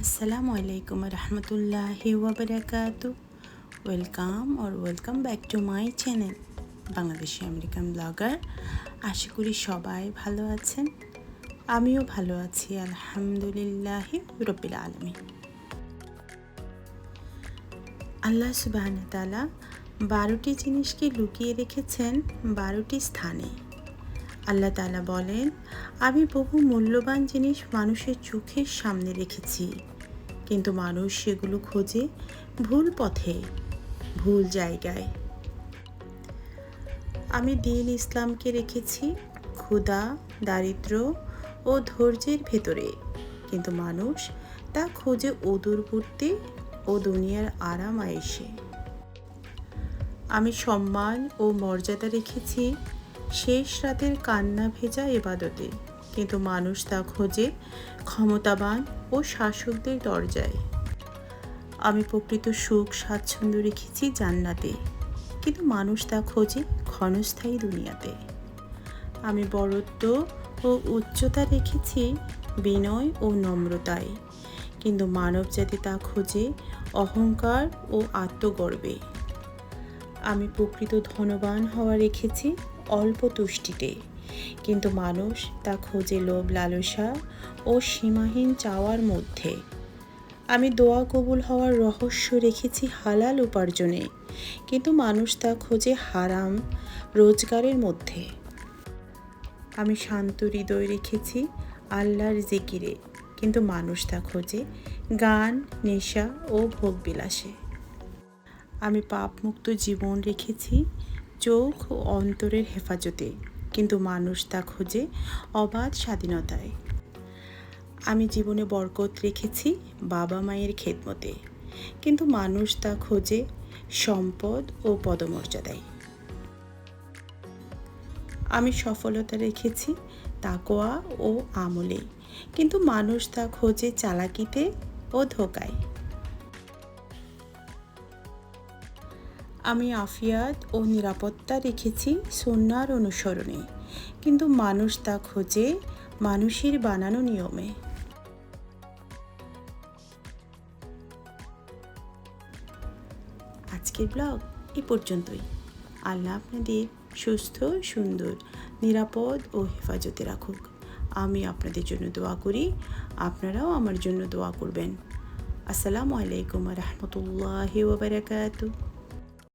अस्सलाम वालेकुम रहमतुल्लाहि व बाराकातु। Welcome back to my channel Bangladeshi American blogger. আশা করি সবাই ভালো আছেন, আমিও ভালো আছি আলহামদুলিল্লাহি রাব্বিল আলামিন। আল্লাহ সুবহানাহু ওয়া তাআলা 12টি জিনিসকে লুকিয়ে রেখেছেন 12টি স্থানে। আল্লাহ তাআলা বলেন, আমি বহু মূল্যবান জিনিস মানুষের চোখের সামনে রেখেছি, কিন্তু মানুষ সেগুলো খোঁজে ভুল পথে, ভুল জায়গায়। আমি দ্বীন ইসলামকে রেখেছি ক্ষুধা, দারিদ্র ও ধৈর্যের ভেতরে, কিন্তু মানুষ তা খোঁজে অদূর করতে ও দুনিয়ার আরাম আয়েশে। আমি সম্মান ও মর্যাদা রেখেছি শেষ রাতের কান্না ভেজা ইবাদতে, কিন্তু মানুষ তা খোঁজে ক্ষমতাবান ও শাসকদের দরজায়। আমি প্রকৃত সুখ স্বাচ্ছন্দ্য রেখেছি জান্নাতে, কিন্তু মানুষ তা খোঁজে ক্ষণস্থায়ী দুনিয়াতে। আমি বড়ত্ব ও উচ্চতা রেখেছি বিনয় ও নম্রতায়, কিন্তু মানবজাতি তা খোঁজে অহংকার ও আত্মগর্বে। আমি প্রকৃত ধনবান হওয়া রেখেছি অল্প তুষ্টিতে, কিন্তু মানুষ তা খোঁজে লোভ লালসা ও সীমাহীন চাওয়ার মধ্যে। আমি দোয়া কবুল হওয়ার রহস্য রেখেছি হালাল উপার্জনে, কিন্তু মানুষ তা খোঁজে হারাম রোজগারের মধ্যে। আমি শান্ত হৃদয় রেখেছি আল্লাহর জিকিরে, কিন্তু মানুষ তা খোঁজে গান, নেশা ও ভোগবিলাসে। আমি পাপমুক্ত জীবন রেখেছি চোখ ও অন্তরের হেফাজতে, কিন্তু মানুষ তা খোঁজে অবাধ স্বাধীনতায়। আমি জীবনে বরকত রেখেছি বাবা মায়ের খেদমতে, কিন্তু মানুষ তা খোঁজে সম্পদ ও পদমর্যাদায়। আমি সফলতা রেখেছি তাকওয়া ও আমলে, কিন্তু মানুষ তা খোঁজে চালাকিতে ও ধোঁকায়। আমি আফিয়াত ও নিরাপত্তা রেখেছি সুন্নাহর অনুসরণে, কিন্তু মানুষ তা খোঁজে মানুষের বানানো নিয়মে। আজকের ব্লগ এ পর্যন্তই। আল্লাহ আপনাদের সুস্থ, সুন্দর, নিরাপদ ও হেফাজতে রাখুক। আমি আপনাদের জন্য দোয়া করি, আপনারাও আমার জন্য দোয়া করবেন। আসসালামু আলাইকুম রহমতুল্লাহি ওয়া বারাকাতুহু।